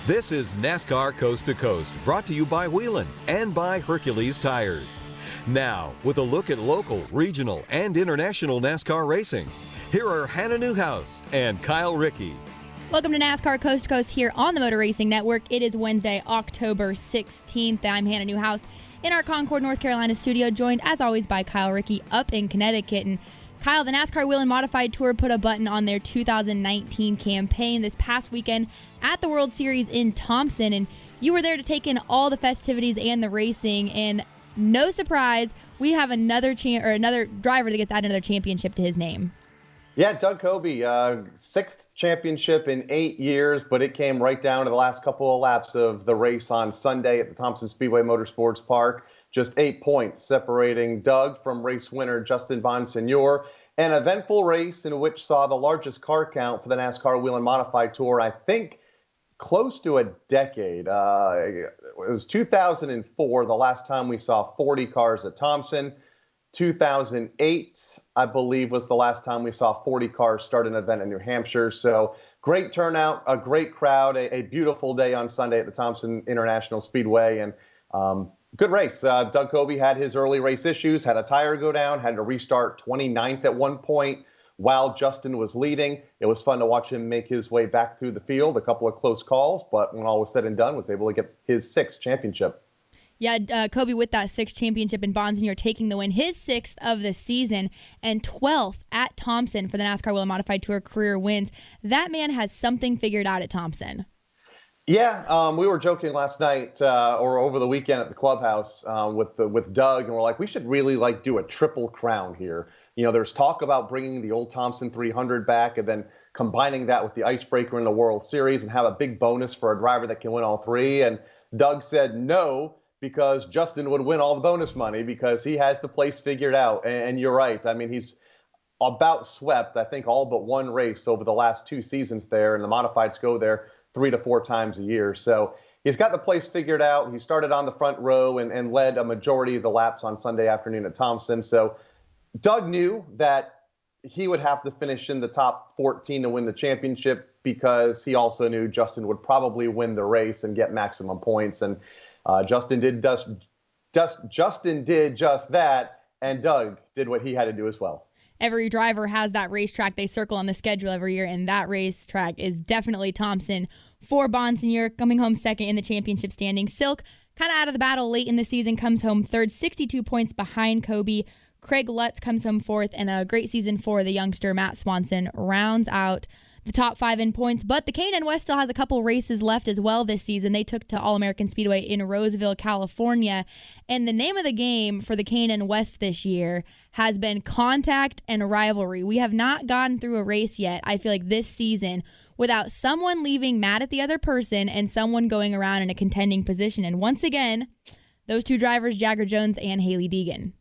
This is NASCAR Coast to Coast, brought to you by Whelen and by Hercules Tires. Now, with a look at local, regional, and international NASCAR racing, here are Hannah Newhouse and Kyle Rickey. Welcome to NASCAR Coast to Coast here on the Motor Racing Network. It is Wednesday, October 16th. I'm Hannah Newhouse in our Concord, North Carolina studio, joined as always by Kyle Rickey up in Connecticut. And Kyle, the NASCAR Whelen Modified Tour put a button on their 2019 campaign this past weekend at the World Series in Thompson, and you were there to take in all the festivities and the racing. And no surprise, we have another driver that gets added another championship to his name. Yeah, Doug Coby, sixth championship in 8 years, but it came right down to the last couple of laps of the race on Sunday at the Thompson Speedway Motorsports Park. Just 8 points separating Doug from race winner Justin Bonsignor. An eventful race in which saw the largest car count for the NASCAR Whelen Modified Tour, I think, close to a decade. It was 2004, the last time we saw 40 cars at Thompson. 2008, I believe, was the last time we saw 40 cars start an event in New Hampshire. So great turnout, a great crowd, a beautiful day on Sunday at the Thompson International Speedway, and good race. Doug Coby had his early race issues, had a tire go down, had to restart 29th at one point while Justin was leading. It was fun to watch him make his way back through the field, a couple of close calls, but when all was said and done, was able to get his sixth championship. Yeah, Coby with that sixth championship, and Bonsignor taking the win, his sixth of the season and 12th at Thompson for the NASCAR Whelen Modified Tour career wins. That man has something figured out at Thompson. Yeah, we were joking last night or over the weekend at the clubhouse with Doug, and we're like, we should really do a triple crown here. You know, there's talk about bringing the old Thompson 300 back and then combining that with the icebreaker in the World Series and have a big bonus for a driver that can win all three. And Doug said no, because Justin would win all the bonus money because he has the place figured out. And you're right. I mean, he's about swept, I think, all but one race over the last two seasons there, and the modifieds go there 3 to 4 times a year. So he's got the place figured out. He started on the front row and led a majority of the laps on Sunday afternoon at Thompson. So Doug knew that he would have to finish in the top 14 to win the championship, because he also knew Justin would probably win the race and get maximum points. And Justin did just that, and Doug did what he had to do as well. Every driver has that racetrack they circle on the schedule every year, and that racetrack is definitely Thompson for Bonsignor, coming home second in the championship standings. Silk, kind of out of the battle late in the season, comes home third, 62 points behind Coby. Craig Lutz comes home fourth, and a great season for the youngster Matt Swanson rounds out the top 5 in points. But the K&N West still has a couple races left as well this season. They took to All-American Speedway in Roseville, California. And the name of the game for the K&N West this year has been contact and rivalry. We have not gotten through a race yet, I feel like, this season without someone leaving mad at the other person and someone going around in a contending position. And once again, those two drivers, Jagger Jones and Hailie Deegan.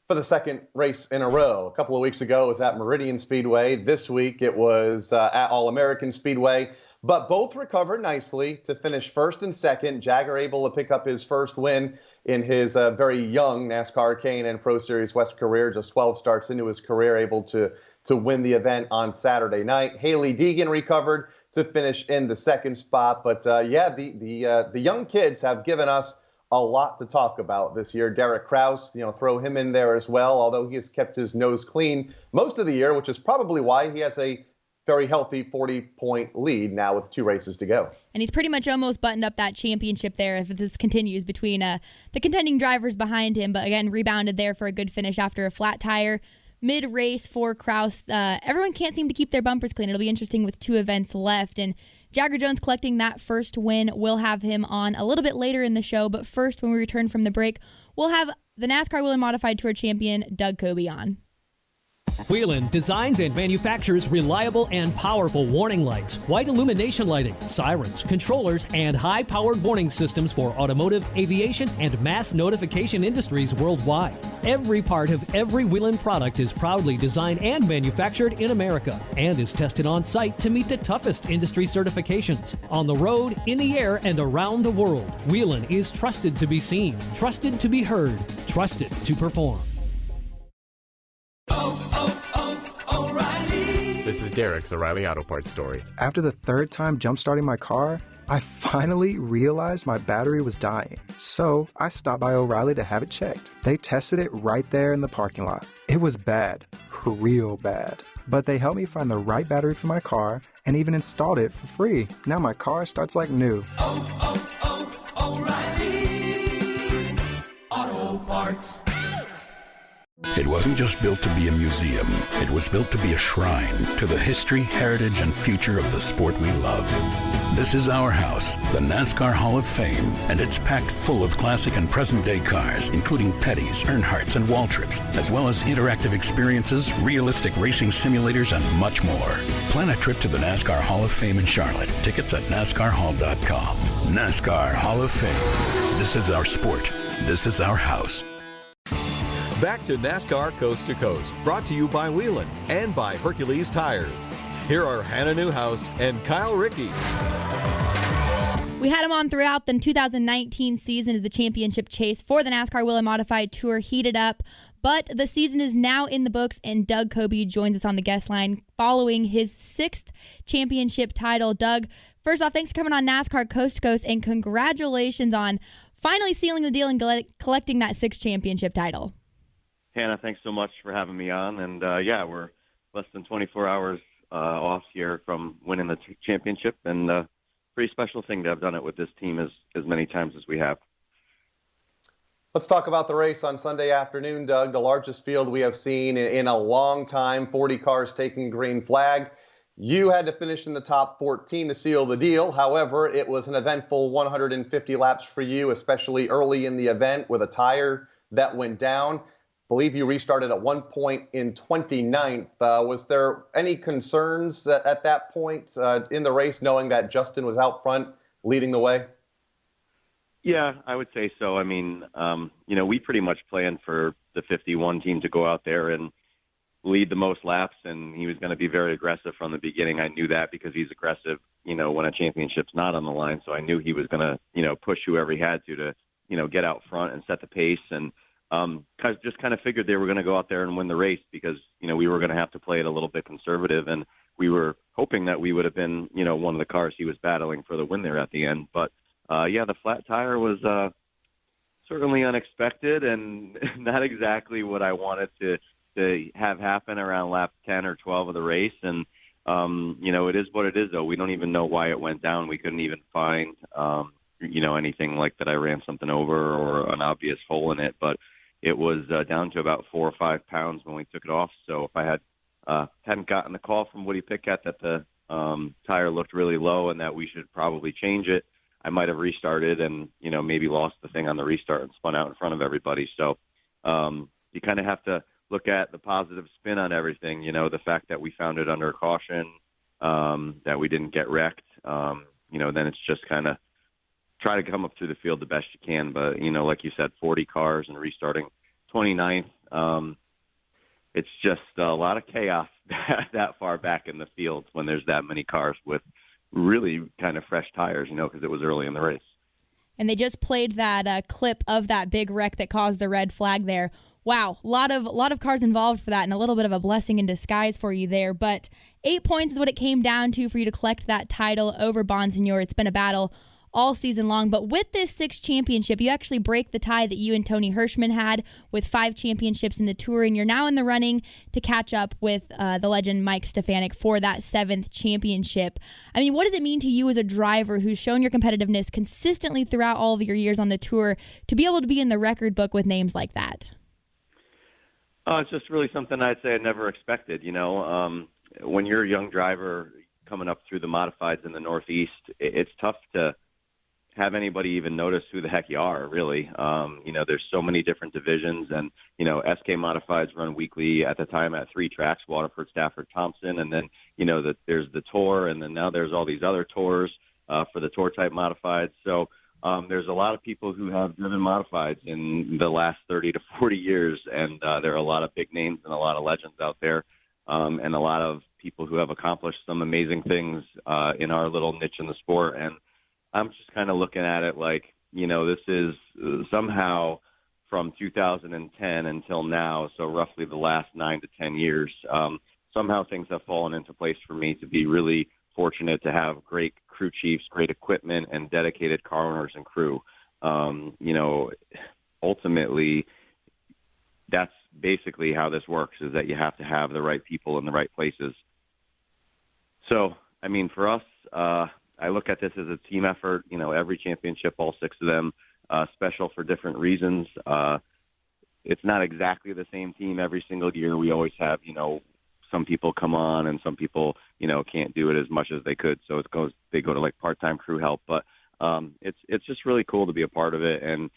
For the second race in a row. A couple of weeks ago it was at Meridian Speedway. This week it was at All-American Speedway. But both recovered nicely to finish first and second. Jagger able to pick up his first win in his very young NASCAR K&N Pro Series West career, just 12 starts into his career, able to win the event on Saturday night. Hailie Deegan recovered to finish in the second spot. But the young kids have given us a lot to talk about this year. Derek Kraus, throw him in there as well, although he has kept his nose clean most of the year, which is probably why he has a very healthy 40-point lead now with 2 races to go. And he's pretty much almost buttoned up that championship there if this continues between the contending drivers behind him. But again, rebounded there for a good finish after a flat tire mid-race for Kraus. Everyone can't seem to keep their bumpers clean. It'll be interesting with 2 events left. And Jagger Jones collecting that first win. We'll have him on a little bit later in the show, but first, when we return from the break, we'll have the NASCAR Whelen Modified Tour champion, Doug Coby, on. Whelen designs and manufactures reliable and powerful warning lights, white illumination lighting, sirens, controllers, and high-powered warning systems for automotive, aviation, and mass notification industries worldwide. Every part of every Whelen product is proudly designed and manufactured in America and is tested on site to meet the toughest industry certifications. On the road, in the air, and around the world, Whelen is trusted to be seen, trusted to be heard, trusted to perform. This is Derek's O'Reilly Auto Parts story. After the third time jump-starting my car, I finally realized my battery was dying, so I stopped by O'Reilly to have it checked. They tested it right there in the parking lot. It was bad, real bad. But they helped me find the right battery for my car and even installed it for free. Now my car starts like new. O'Reilly Auto Parts. It wasn't just built to be a museum. It was built to be a shrine to the history, heritage, and future of the sport we love. This is our house, the NASCAR Hall of Fame, and it's packed full of classic and present-day cars, including Petty's, Earnhardt's, and Waltrips, as well as interactive experiences, realistic racing simulators, and much more. Plan a trip to the NASCAR Hall of Fame in Charlotte. Tickets at NASCARHall.com. NASCAR Hall of Fame. This is our sport. This is our house. Back to NASCAR Coast to Coast, brought to you by Whelen and by Hercules Tires. Here are Hannah Newhouse and Kyle Rickey. We had him on throughout the 2019 season as the championship chase for the NASCAR Whelen Modified Tour heated up. But the season is now in the books, and Doug Coby joins us on the guest line following his 6th championship title. Doug, first off, thanks for coming on NASCAR Coast to Coast, and congratulations on finally sealing the deal and collecting that 6th championship title. Hannah, thanks so much for having me on. And, we're less than 24 hours off here from winning the championship, and pretty special thing to have done it with this team as many times as we have. Let's talk about the race on Sunday afternoon, Doug. The largest field we have seen in a long time, 40 cars taking green flag. You had to finish in the top 14 to seal the deal. However, it was an eventful 150 laps for you, especially early in the event with a tire that went down. Believe you restarted at one point in 29th. Was there any concerns at that point in the race, knowing that Justin was out front leading the way? Yeah, I would say so. I mean, we pretty much planned for the 51 team to go out there and lead the most laps, and he was going to be very aggressive from the beginning. I knew that because he's aggressive, when a championship's not on the line. So I knew he was going to, push whoever he had to get out front and set the pace. And just kind of figured they were going to go out there and win the race because, we were going to have to play it a little bit conservative, and we were hoping that we would have been, one of the cars he was battling for the win there at the end. But, the flat tire was certainly unexpected and not exactly what I wanted to have happen around lap 10 or 12 of the race. And, it is what it is, though. We don't even know why it went down. We couldn't even find, anything like that I ran something over or an obvious hole in it. But it was down to about 4 or 5 pounds when we took it off. So if I hadn't gotten the call from Woody Pickett that the tire looked really low and that we should probably change it, I might have restarted and, maybe lost the thing on the restart and spun out in front of everybody. So you kind of have to look at the positive spin on everything, the fact that we found it under caution, that we didn't get wrecked. Then it's just kind of try to come up through the field the best you can. But, like you said, 40 cars and restarting 29th, it's just a lot of chaos that far back in the field when there's that many cars with really kind of fresh tires, because it was early in the race. And they just played that clip of that big wreck that caused the red flag there. Wow, a lot of cars involved for that, and a little bit of a blessing in disguise for you there. But 8 points is what it came down to for you to collect that title over Bonsignor. It's been a battle all season long. But with this 6th championship, you actually break the tie that you and Tony Hirschman had with 5 championships in the Tour, and you're now in the running to catch up with the legend Mike Stefanik for that 7th championship. I mean, what does it mean to you as a driver who's shown your competitiveness consistently throughout all of your years on the Tour to be able to be in the record book with names like that? It's just really something I'd say I never expected. When you're a young driver coming up through the modifieds in the Northeast, it's tough to have anybody even notice who the heck you are, really. There's so many different divisions, and, SK Modifieds run weekly at the time at 3 tracks, Waterford, Stafford, Thompson, and then, there's the Tour, and then now there's all these other tours for the Tour-type Modifieds. So there's a lot of people who have driven Modifieds in the last 30 to 40 years, and there are a lot of big names and a lot of legends out there, and a lot of people who have accomplished some amazing things in our little niche in the sport. And I'm just kind of looking at it like, this is somehow from 2010 until now, so roughly the last 9 to 10 years, somehow things have fallen into place for me to be really fortunate to have great crew chiefs, great equipment, and dedicated car owners and crew. Ultimately, that's basically how this works, is that you have to have the right people in the right places. So, I mean, for us, I look at this as a team effort. Every championship, all 6 of them, special for different reasons. It's not exactly the same team every single year. We always have, some people come on and some people, can't do it as much as they could. So they go to like part-time crew help. But it's just really cool to be a part of it. And,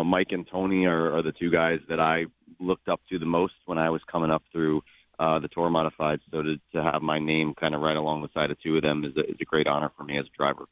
Mike and Tony are the 2 guys that I looked up to the most when I was coming up through the Tour Modified. So to have my name kind of right along the side of 2 of them is a great honor for me as a driver.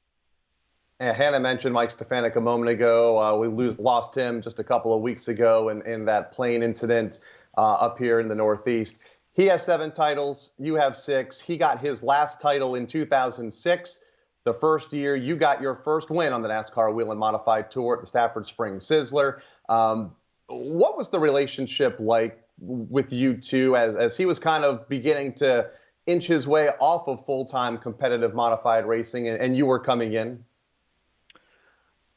And Hannah mentioned Mike Stefanik a moment ago. We lost him just a couple of weeks ago in that plane incident up here in the Northeast. He has 7 titles. You have 6. He got his last title in 2006. The first year you got your first win on the NASCAR Whelen Modified Tour at the Stafford Springs Sizzler. What was the relationship like with you two as he was kind of beginning to inch his way off of full-time competitive modified racing and you were coming in?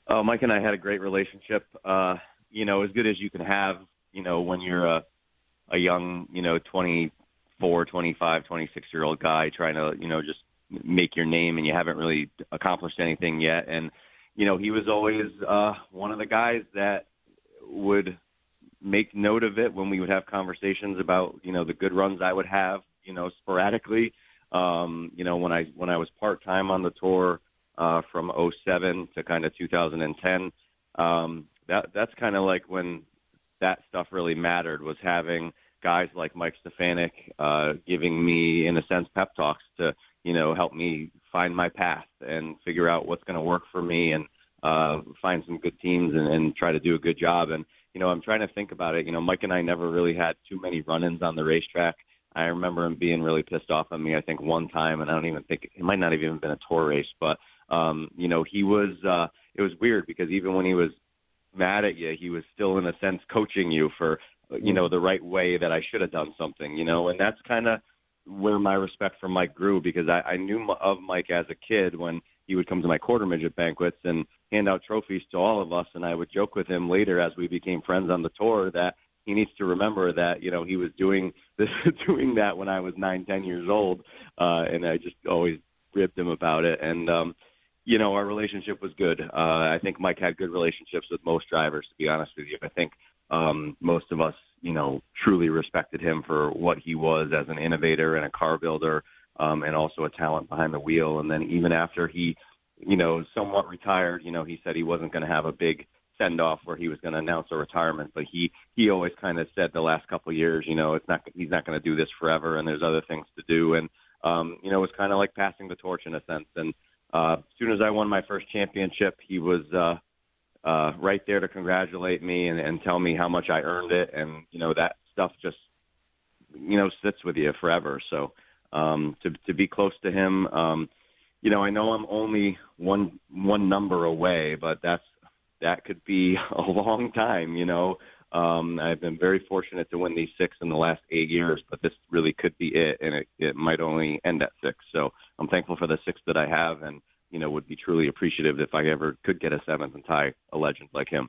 Mike and I had a great relationship, as good as you can have, when you're a young, 24, 25, 26-year-old guy trying to, just make your name and you haven't really accomplished anything yet. And, he was always one of the guys that would make note of it when we would have conversations about, the good runs I would have, sporadically. When I was part-time on the tour from 2007 to kind of 2010, that's kind of like when that stuff really mattered, was having guys like Mike Stefanik giving me, in a sense, pep talks to, help me find my path and figure out what's going to work for me and find some good teams and try to do a good job. And, I'm trying to think about it. Mike and I never really had too many run-ins on the racetrack. I remember him being really pissed off on me, I think, one time, and I don't even think it might not have even been a tour race, but, he was, it was weird because even when he was mad at you, he was still, in a sense, coaching you for, the right way that I should have done something, and that's kind of where my respect for Mike grew, because I knew of Mike as a kid when he would come to my quarter midget banquets and hand out trophies to all of us. And I would joke with him later as we became friends on the tour that he needs to remember that, he was doing that when I was 9-10 years old. And I just always ribbed him about it. And, our relationship was good. I think Mike had good relationships with most drivers, to be honest with you. I think most of us, truly respected him for what he was as an innovator and a car builder, and also a talent behind the wheel. And then even after he, somewhat retired, he said he wasn't going to have a big send-off where he was going to announce a retirement. But he always kind of said the last couple of years, he's not going to do this forever, and there's other things to do. And, it was kind of like passing the torch in a sense. And as soon as I won my first championship, he was right there to congratulate me and tell me how much I earned it. And, that stuff just, sits with you forever. So to be close to him, I know I'm only one number away, but that could be a long time, I've been very fortunate to win these 6 in the last 8 years, but this really could be it, and it might only end at 6. So I'm thankful for the 6 that I have, and would be truly appreciative if I ever could get a 7th and tie a legend like him.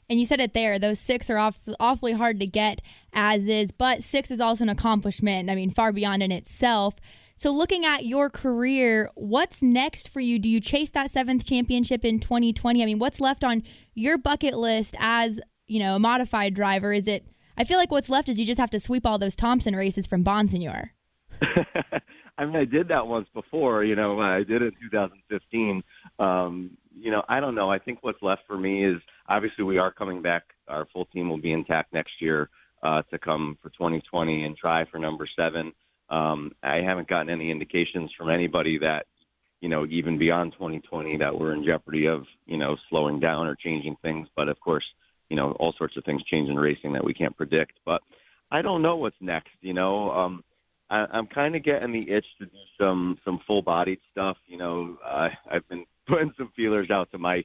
And you said it there, those 6 are awfully hard to get as is, but 6 is also an accomplishment, far beyond in itself. So looking at your career, what's next for you? Do you chase that 7th championship in 2020? What's left on your bucket list as, a modified driver? I feel like what's left is you just have to sweep all those Thompson races from Bonsignor. I did that once before, I did it in 2015. I don't know. I think what's left for me is obviously we are coming back. Our full team will be intact next year to come for 2020 and try for number 7. I haven't gotten any indications from anybody that, even beyond 2020 that we're in jeopardy of, slowing down or changing things. But of course, all sorts of things change in racing that we can't predict. But I don't know what's next, I'm kind of getting the itch to do some full-bodied stuff. I've been putting some feelers out to my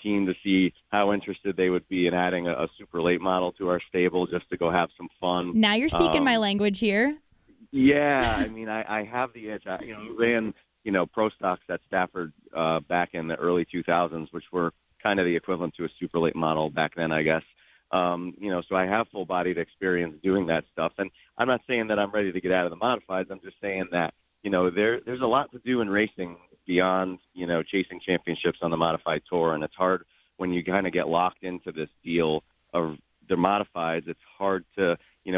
team to see how interested they would be in adding a super late model to our stable just to go have some fun. Now you're speaking my language here. Yeah, I mean, I have the edge. I ran, pro stocks at Stafford back in the early 2000s, which were kind of the equivalent to a super late model back then, I guess. So I have full-bodied experience doing that stuff. And I'm not saying that I'm ready to get out of the modifieds. I'm just saying that, there's a lot to do in racing beyond, chasing championships on the modified tour. And it's hard when you kind of get locked into this deal of the modifieds. It's hard to,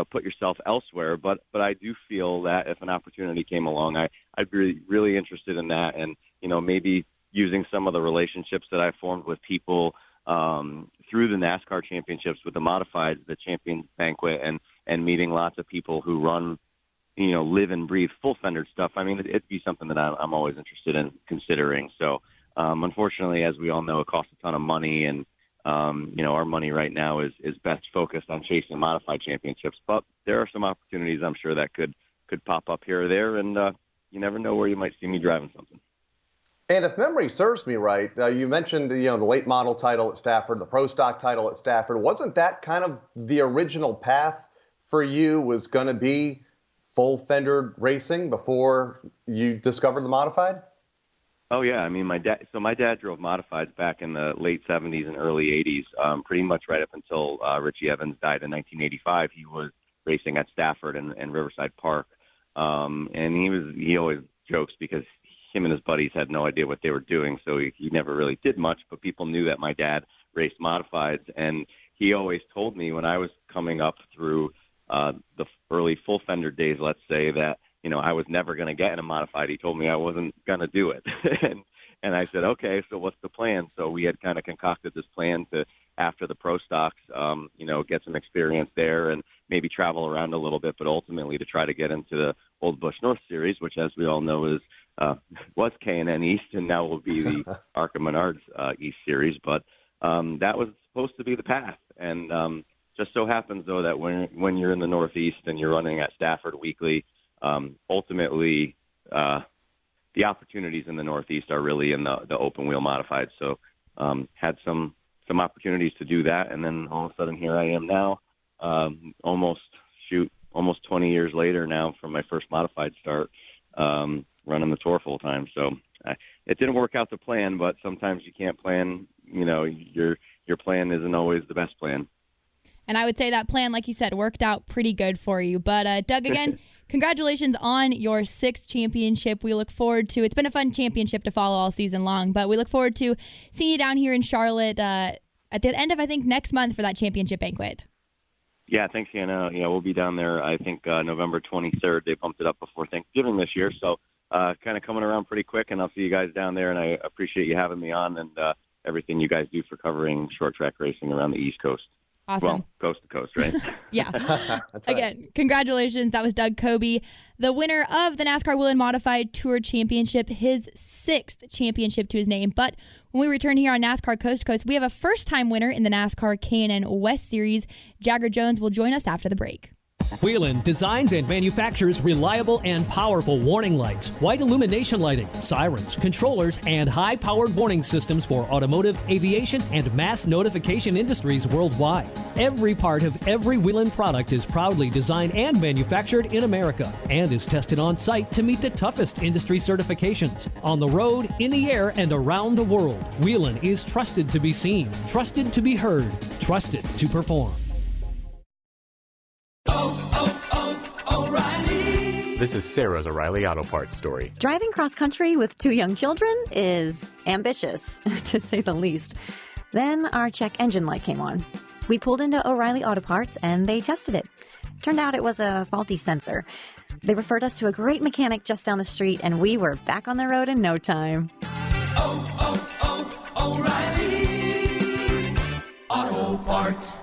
put yourself elsewhere. But I do feel that if an opportunity came along, I'd be really interested in that. And, maybe using some of the relationships that I formed with people through the NASCAR championships with the modifieds, the Champions Banquet, and meeting lots of people who run, live and breathe full fender stuff. I mean, it'd be something that I'm always interested in considering. So, unfortunately, as we all know, it costs a ton of money, and our money right now is best focused on chasing modified championships. But there are some opportunities I'm sure that could pop up here or there, and you never know where you might see me driving something. And if memory serves me right, you mentioned the late model title at Stafford, the pro stock title at Stafford. Wasn't that kind of the original path for you? Was going to be full fender racing before you discovered the modified? Oh yeah, I mean my dad drove modifieds back in the late 70s and early 80s, pretty much right up until Rickey Evans died in 1985. He was racing at Stafford and Riverside Park, and he always jokes because him and his buddies had no idea what they were doing, so he never really did much, but people knew that my dad raced modifieds, and he always told me when I was coming up through the early full fender days, let's say, that I was never going to get in a modified. He told me I wasn't going to do it. and I said, okay, so what's the plan? So we had kind of concocted this plan to, after the pro stocks, get some experience there and maybe travel around a little bit, but ultimately to try to get into the Old Busch North Series, which, as we all know, was K&N East, and now will be the ARCA Menards East Series. But that was supposed to be the path. And just so happens, though, that when you're in the Northeast and you're running at Stafford weekly, ultimately the opportunities in the Northeast are really in the open wheel modified. So had some opportunities to do that, and then all of a sudden here I am now, almost 20 years later now from my first modified start, running the tour full time. So it didn't work out the plan, but sometimes you can't plan. Your plan isn't always the best plan. And I would say that plan, like you said, worked out pretty good for you. But Doug, again, congratulations on your 6th championship. We look forward to, it's been a fun championship to follow all season long, but we look forward to seeing you down here in Charlotte at the end of, I think, next month for that championship banquet. Yeah, thanks, Hannah. Yeah, we'll be down there, I think, November 23rd. They bumped it up before Thanksgiving this year. So kind of coming around pretty quick, and I'll see you guys down there, and I appreciate you having me on and everything you guys do for covering short track racing around the East Coast. Awesome. Well, coast to coast, right? Yeah. Right. Again, congratulations. That was Doug Coby, the winner of the NASCAR Whelen Modified Tour Championship, his 6th championship to his name. But when we return here on NASCAR Coast to Coast, we have a first-time winner in the NASCAR K&N West Series. Jagger Jones will join us after the break. Whelen designs and manufactures reliable and powerful warning lights, white illumination lighting, sirens, controllers, and high-powered warning systems for automotive, aviation, and mass notification industries worldwide. Every part of every Whelen product is proudly designed and manufactured in America and is tested on site to meet the toughest industry certifications. On the road, in the air, and around the world, Whelen is trusted to be seen, trusted to be heard, trusted to perform. O'Reilly. This is Sarah's O'Reilly Auto Parts story. Driving cross-country with 2 young children is ambitious, to say the least. Then our check engine light came on. We pulled into O'Reilly Auto Parts, and they tested it. Turned out it was a faulty sensor. They referred us to a great mechanic just down the street, and we were back on the road in no time. O'Reilly Auto Parts.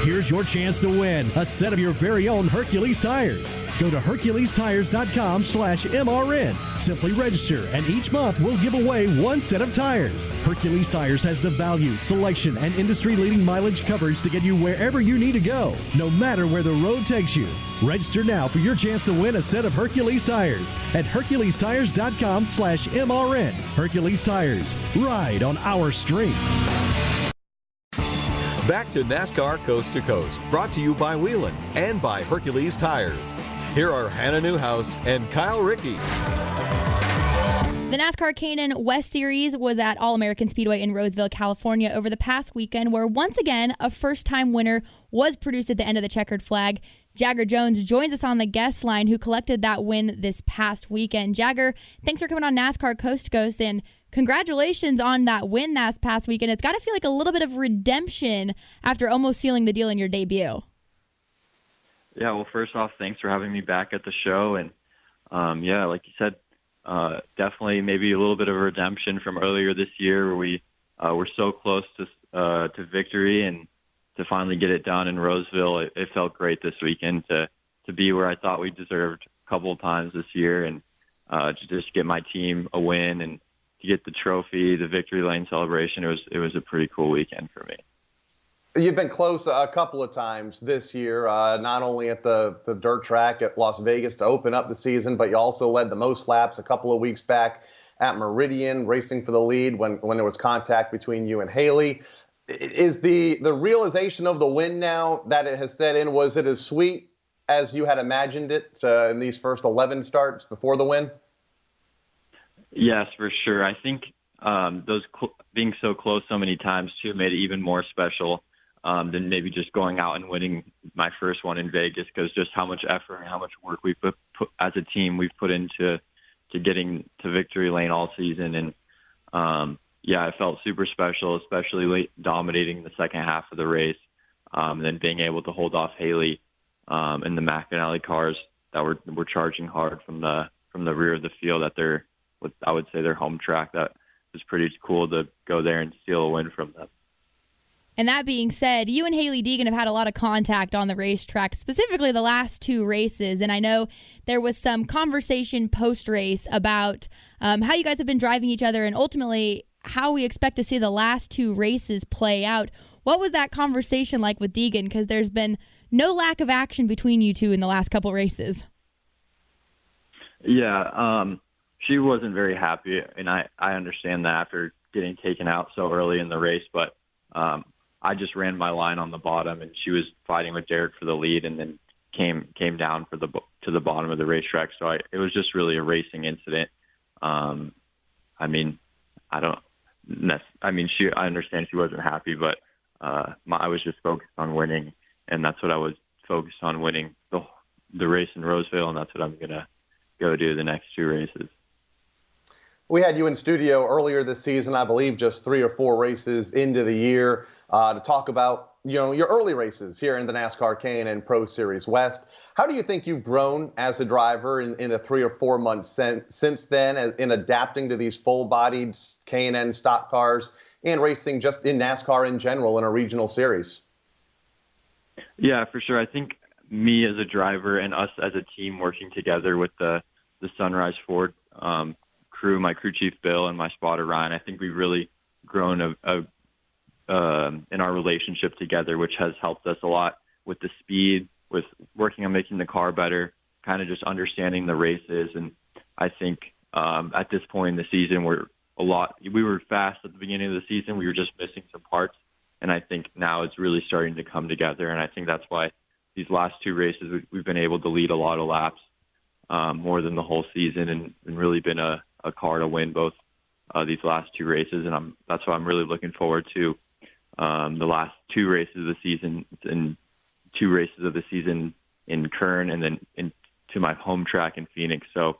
Here's your chance to win a set of your very own Hercules tires. Go to HerculesTires.com/MRN. Simply register, and each month we'll give away 1 set of tires. Hercules Tires has the value, selection, and industry-leading mileage coverage to get you wherever you need to go, no matter where the road takes you. Register now for your chance to win a set of Hercules tires at HerculesTires.com/MRN. Hercules Tires. Ride on our street. Back to NASCAR Coast to Coast, brought to you by Whelen and by Hercules Tires. Here are Hannah Newhouse and Kyle Rickey. The NASCAR K&N West Series was at All-American Speedway in Roseville, California over the past weekend, where once again a first-time winner was produced at the end of the checkered flag. Jagger Jones joins us on the guest line, who collected that win this past weekend. Jagger, thanks for coming on NASCAR Coast to Coast, and congratulations on that win this past weekend. It's got to feel like a little bit of redemption after almost sealing the deal in your debut. Yeah, well, first off, thanks for having me back at the show. And, like you said, definitely maybe a little bit of a redemption from earlier this year where we were so close to victory, and to finally get it done in Roseville. It felt great this weekend to be where I thought we deserved a couple of times this year, and to just get my team a win and to get the trophy, the victory lane celebration. It was a pretty cool weekend for me. You've been close a couple of times this year, not only at the dirt track at Las Vegas to open up the season, but you also led the most laps a couple of weeks back at Meridian, racing for the lead when there was contact between you and Haley. Is the realization of the win now that it has set in, was it as sweet as you had imagined it in these first 11 starts before the win? Yes, for sure. I think being so close so many times, too, made it even more special than maybe just going out and winning my first one in Vegas, because just how much effort and how much work we put as a team we've put into getting to victory lane all season. And, it felt super special, especially late dominating the second half of the race, and then being able to hold off Haley and the McAnally cars that were charging hard from the rear of the field at their home track. That was pretty cool to go there and steal a win from them. And that being said, you and Haley Deegan have had a lot of contact on the racetrack, specifically the last two races. And I know there was some conversation post-race about how you guys have been driving each other and ultimately how we expect to see the last two races play out. What was that conversation like with Deegan? Because there's been no lack of action between you two in the last couple races. Yeah, she wasn't very happy, and I understand that after getting taken out so early in the race, but I just ran my line on the bottom, and she was fighting with Derek for the lead, and then came down to the bottom of the racetrack. So it was just really a racing incident. I understand she wasn't happy, but I was just focused on winning, and that's what I was focused on, winning the race in Roseville, and that's what I'm gonna go do the next two races. We had you in studio earlier this season, I believe just 3 or 4 races into the year, to talk about your early races here in the NASCAR K&N Pro Series West. How do you think you've grown as a driver in the 3 or 4 months since then, in adapting to these full-bodied K&N stock cars and racing just in NASCAR in general in a regional series? Yeah, for sure. I think me as a driver and us as a team working together with the Sunrise Ford crew, my crew chief Bill and my spotter Ryan, I think we've really grown in our relationship together, which has helped us a lot with the speed, with working on making the car better, kind of just understanding the races. And I think at this point in the season, we were fast at the beginning of the season. We were just missing some parts. And I think now it's really starting to come together. And I think that's why these last two races, we've been able to lead a lot of laps, more than the whole season, and really been a car to win both these last two races. And that's why I'm really looking forward to the last two races of the season, and 2 races of the season in Kern, and then into my home track in Phoenix. So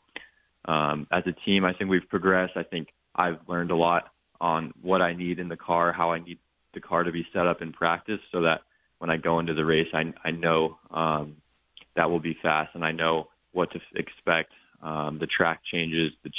as a team, I think we've progressed. I think I've learned a lot on what I need in the car, how I need the car to be set up in practice, so that when I go into the race, I know that will be fast, and I know what to expect. The track changes, the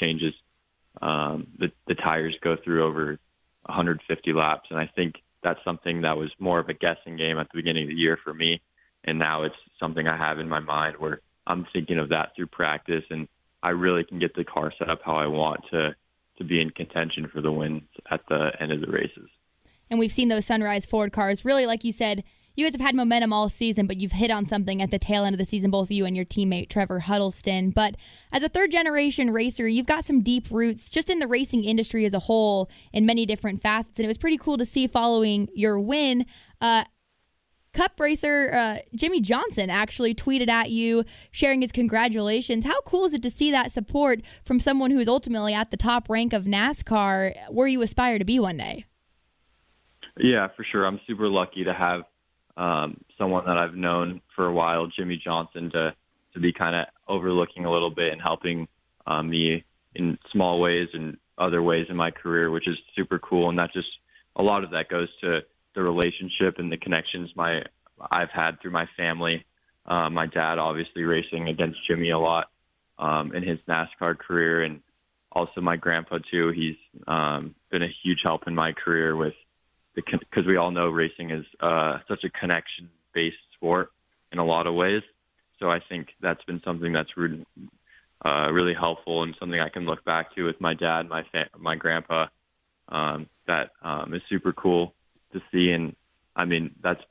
tires go through over 150 laps, and I think that's something that was more of a guessing game at the beginning of the year for me, and now it's something I have in my mind where I'm thinking of that through practice, and I really can get the car set up how I want to be in contention for the wins at the end of the races. And we've seen those Sunrise Ford cars, really, like you said, you guys have had momentum all season, but you've hit on something at the tail end of the season, both you and your teammate, Trevor Huddleston. But as a third-generation racer, you've got some deep roots just in the racing industry as a whole in many different facets. And it was pretty cool to see following your win Cup racer Jimmy Johnson actually tweeted at you sharing his congratulations. How cool is it to see that support from someone who is ultimately at the top rank of NASCAR where you aspire to be one day? Yeah, for sure. I'm super lucky to have someone that I've known for a while, Jimmy Johnson, to be kind of overlooking a little bit and helping me in small ways and other ways in my career, which is super cool. And that just, a lot of that goes to the relationship and the connections I've had through my family. My dad obviously racing against Jimmy a lot in his NASCAR career, and also my grandpa too. He's been a huge help in my career because we all know racing is such a connection-based sport in a lot of ways. So I think that's been something that's really helpful and something I can look back to with my dad, my grandpa. That is super cool to see, and I mean that's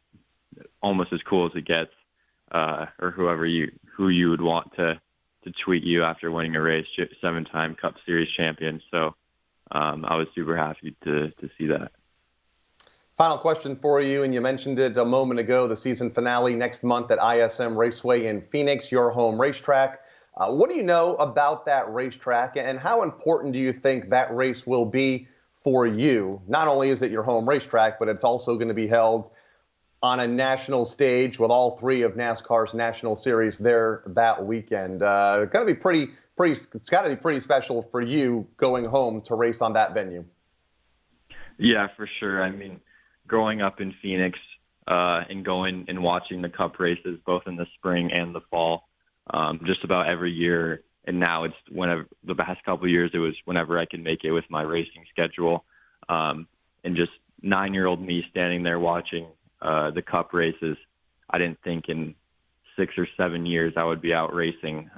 almost as cool as it gets, or who you would want to tweet you after winning a race, 7-time Cup Series champion. So I was super happy to see that. Final question for you, and you mentioned it a moment ago, the season finale next month at ISM Raceway in Phoenix, your home racetrack. What do you know about that racetrack, and how important do you think that race will be for you? Not only is it your home racetrack, but it's also going to be held on a national stage with all 3 of NASCAR's national series there that weekend. It's got to be pretty special for you going home to race on that venue. Yeah, for sure. I mean, growing up in Phoenix and going and watching the Cup races both in the spring and the fall, just about every year. And now it's whenever, the past couple of years, it was whenever I can make it with my racing schedule. And just 9-year-old me standing there watching the Cup races, I didn't think in 6 or 7 years I would be out racing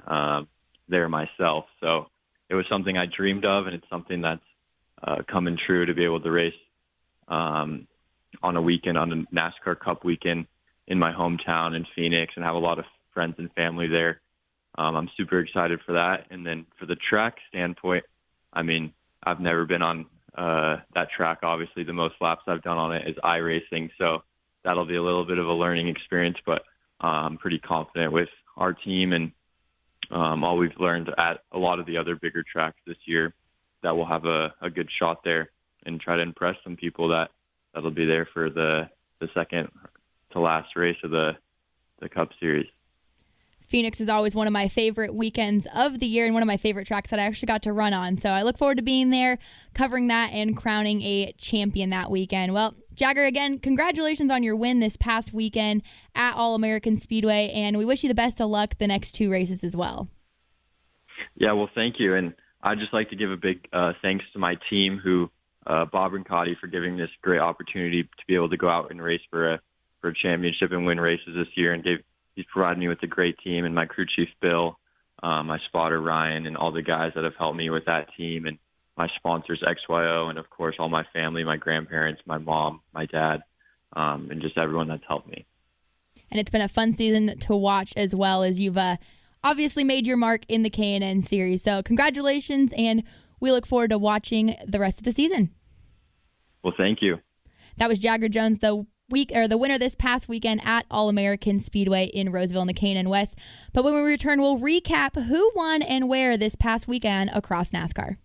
there myself. So it was something I dreamed of, and it's something that's coming true to be able to race on a weekend, on a NASCAR Cup weekend in my hometown in Phoenix, and have a lot of friends and family there. I'm super excited for that. And then for the track standpoint, I mean, I've never been on that track. Obviously, the most laps I've done on it is iRacing, so that'll be a little bit of a learning experience, but I'm pretty confident with our team and all we've learned at a lot of the other bigger tracks this year that we'll have a good shot there and try to impress some people that'll be there for the second to last race of the Cup Series. Phoenix is always one of my favorite weekends of the year and one of my favorite tracks that I actually got to run on. So I look forward to being there, covering that, and crowning a champion that weekend. Well, Jagger, again, congratulations on your win this past weekend at All-American Speedway, and we wish you the best of luck the next 2 races as well. Yeah, well, thank you. And I'd just like to give a big thanks to my team, Bob and Cody, for giving this great opportunity to be able to go out and race for a championship and win races this year, and he's provided me with a great team, and my crew chief, Bill, my spotter, Ryan, and all the guys that have helped me with that team, and my sponsors, XYO, and, of course, all my family, my grandparents, my mom, my dad, and just everyone that's helped me. And it's been a fun season to watch as well, as you've obviously made your mark in the K&N series. So congratulations, and we look forward to watching the rest of the season. Well, thank you. That was Jagger Jones, the winner this past weekend at All-American Speedway in Roseville in the K&N West. But when we return, we'll recap who won and where this past weekend across NASCAR.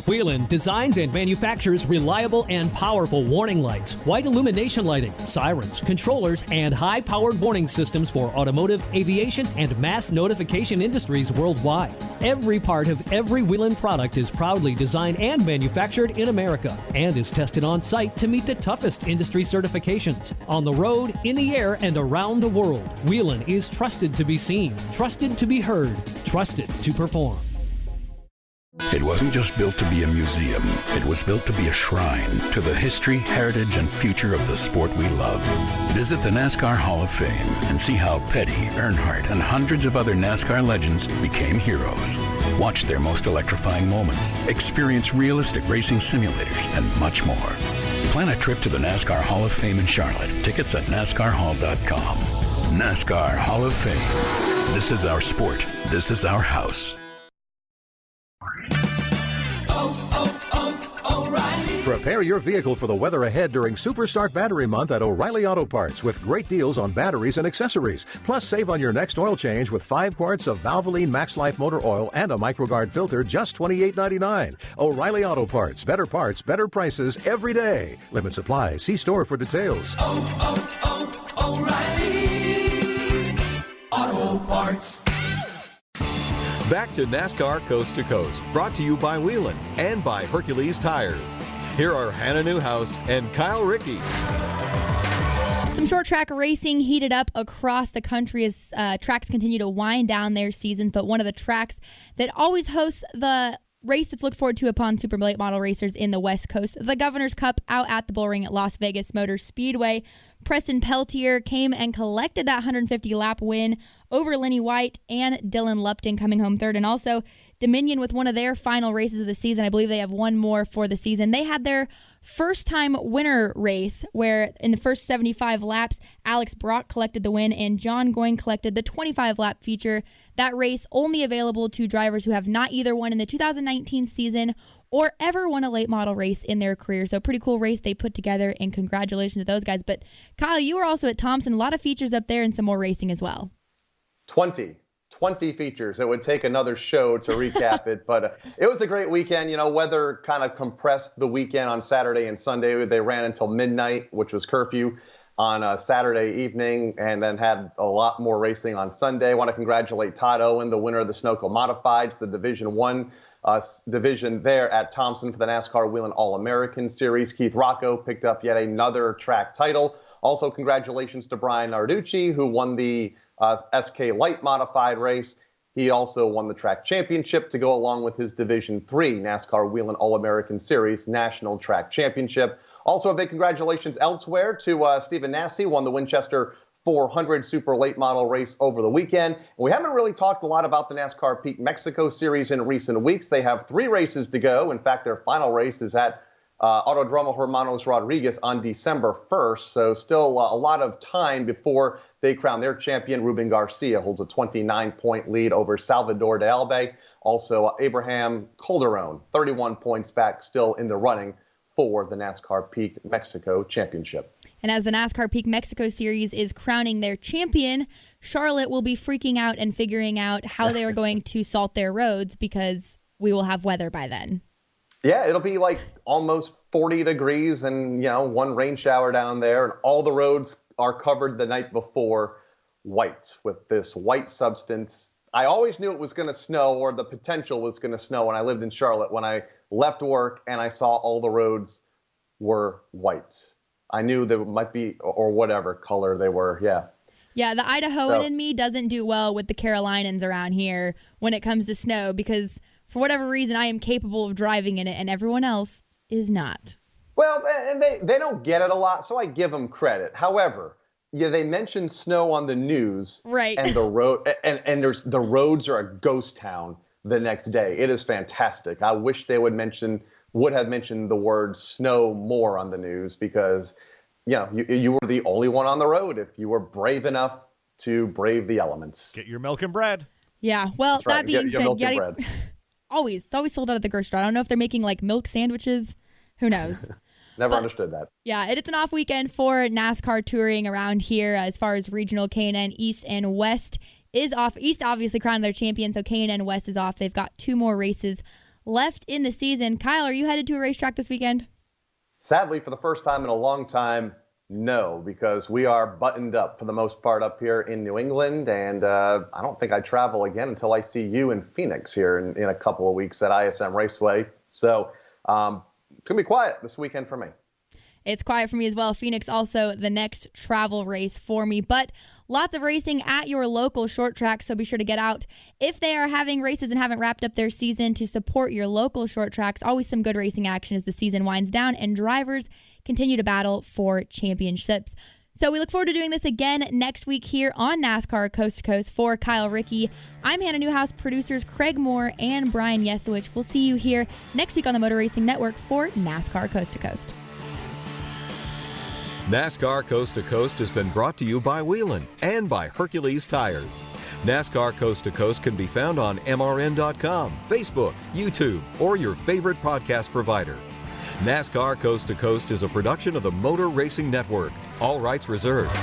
Whelen designs and manufactures reliable and powerful warning lights, white illumination lighting, sirens, controllers, and high-powered warning systems for automotive, aviation, and mass notification industries worldwide. Every part of every Whelen product is proudly designed and manufactured in America and is tested on site to meet the toughest industry certifications. On the road, in the air, and around the world, Whelen is trusted to be seen, trusted to be heard, trusted to perform. It wasn't just built to be a museum. It was built to be a shrine to the history, heritage, and future of the sport we love. Visit the NASCAR Hall of Fame and see how Petty, Earnhardt, and hundreds of other NASCAR legends became heroes. Watch their most electrifying moments, experience realistic racing simulators, and much more. Plan a trip to the NASCAR Hall of Fame in Charlotte. Tickets at NASCARHall.com. NASCAR Hall of Fame. This is our sport. This is our house. O'Reilly. Prepare your vehicle for the weather ahead during Superstart Battery Month at O'Reilly Auto Parts with great deals on batteries and accessories. Plus, save on your next oil change with 5 quarts of Valvoline Max Life motor oil and a MicroGuard filter, just $28.99. O'Reilly Auto Parts, better prices every day. Limit supply. See store for details. O'Reilly Auto Parts. Back to NASCAR Coast to Coast, brought to you by Whelen and by Hercules Tires. Here are Hannah Newhouse and Kyle Rickey. Some short track racing heated up across the country as tracks continue to wind down their seasons, but one of the tracks that always hosts the race that's looked forward to upon super late model racers in the West Coast, the Governor's Cup out at the Bullring at Las Vegas Motor Speedway. Preston Peltier came and collected that 150-lap win over Lenny White and Dylan Lupton coming home third. And also Dominion with one of their final races of the season. I believe they have one more for the season. They had their first-time winner race where in the first 75 laps, Alex Brock collected the win and John Goyne collected the 25-lap feature. That race only available to drivers who have not either won in the 2019 season or ever won a late model race in their career. So pretty cool race they put together, and congratulations to those guys. But Kyle, you were also at Thompson. A lot of features up there and some more racing as well. 20 features. It would take another show to recap it, but it was a great weekend. You know, weather kind of compressed the weekend on Saturday and Sunday. They ran until midnight, which was curfew on Saturday evening, and then had a lot more racing on Sunday. I want to congratulate Todd Owen, the winner of the Whelen Modified, the Division 1 division there at Thompson for the NASCAR Whelen All-American Series. Keith Rocco picked up yet another track title. Also, congratulations to Brian Narducci, who won the SK Light Modified race. He also won the track championship to go along with his Division 3 NASCAR Whelen All-American Series National Track Championship. Also, a big congratulations elsewhere to Stephen Nasse, won the Winchester 400 Super Late Model race over the weekend. And we haven't really talked a lot about the NASCAR Peak Mexico Series in recent weeks. They have 3 races to go. In fact, their final race is at Autodromo Hermanos Rodriguez on December 1st. So still a lot of time before they crown their champion. Ruben Garcia holds a 29-point lead over Salvador de Albe. Also, Abraham Calderon, 31 points back, still in the running for the NASCAR Peak Mexico Championship. And as the NASCAR Peak Mexico Series is crowning their champion, Charlotte will be freaking out and figuring out how they are going to salt their roads because we will have weather by then. Yeah, it'll be like almost 40 degrees and, you know, one rain shower down there, and all the roads are covered the night before white with this white substance. I always knew it was going to snow, or the potential was going to snow when I lived in Charlotte, when I left work and I saw all the roads were white. I knew there might be, or whatever color they were, yeah. Yeah, the Idahoan in me doesn't do well with the Carolinians around here when it comes to snow because for whatever reason I am capable of driving in it and everyone else is not. Well, and they don't get it a lot, so I give them credit. However, yeah, they mentioned snow on the news, right? And the road, and the roads are a ghost town the next day. It is fantastic. I wish they would have mentioned the word snow more on the news because, you know, you were the only one on the road if you were brave enough to brave the elements. Get your milk and bread. Yeah. Well, That's right. That being said, it's always sold out at the grocery store. I don't know if they're making like milk sandwiches. Who knows? Never understood that. Yeah, it's an off weekend for NASCAR touring around here as far as regional. K&N East and West is off. East obviously crowned their champion, so K&N West is off. They've got 2 more races left in the season. Kyle, are you headed to a racetrack this weekend? Sadly, for the first time in a long time, no, because we are buttoned up for the most part up here in New England, and I don't think I travel again until I see you in Phoenix here in a couple of weeks at ISM Raceway. So it's going to be quiet this weekend for me. It's quiet for me as well. Phoenix also the next travel race for me. But lots of racing at your local short track, so be sure to get out if they are having races and haven't wrapped up their season to support your local short tracks. Always some good racing action as the season winds down and drivers continue to battle for championships. So we look forward to doing this again next week here on NASCAR Coast to Coast. For Kyle Rickey, I'm Hannah Newhouse, producers Craig Moore and Brian Yesowich. We'll see you here next week on the Motor Racing Network for NASCAR Coast to Coast. NASCAR Coast to Coast has been brought to you by Whelen and by Hercules Tires. NASCAR Coast to Coast can be found on MRN.com, Facebook, YouTube, or your favorite podcast provider. NASCAR Coast to Coast is a production of the Motor Racing Network. All rights reserved.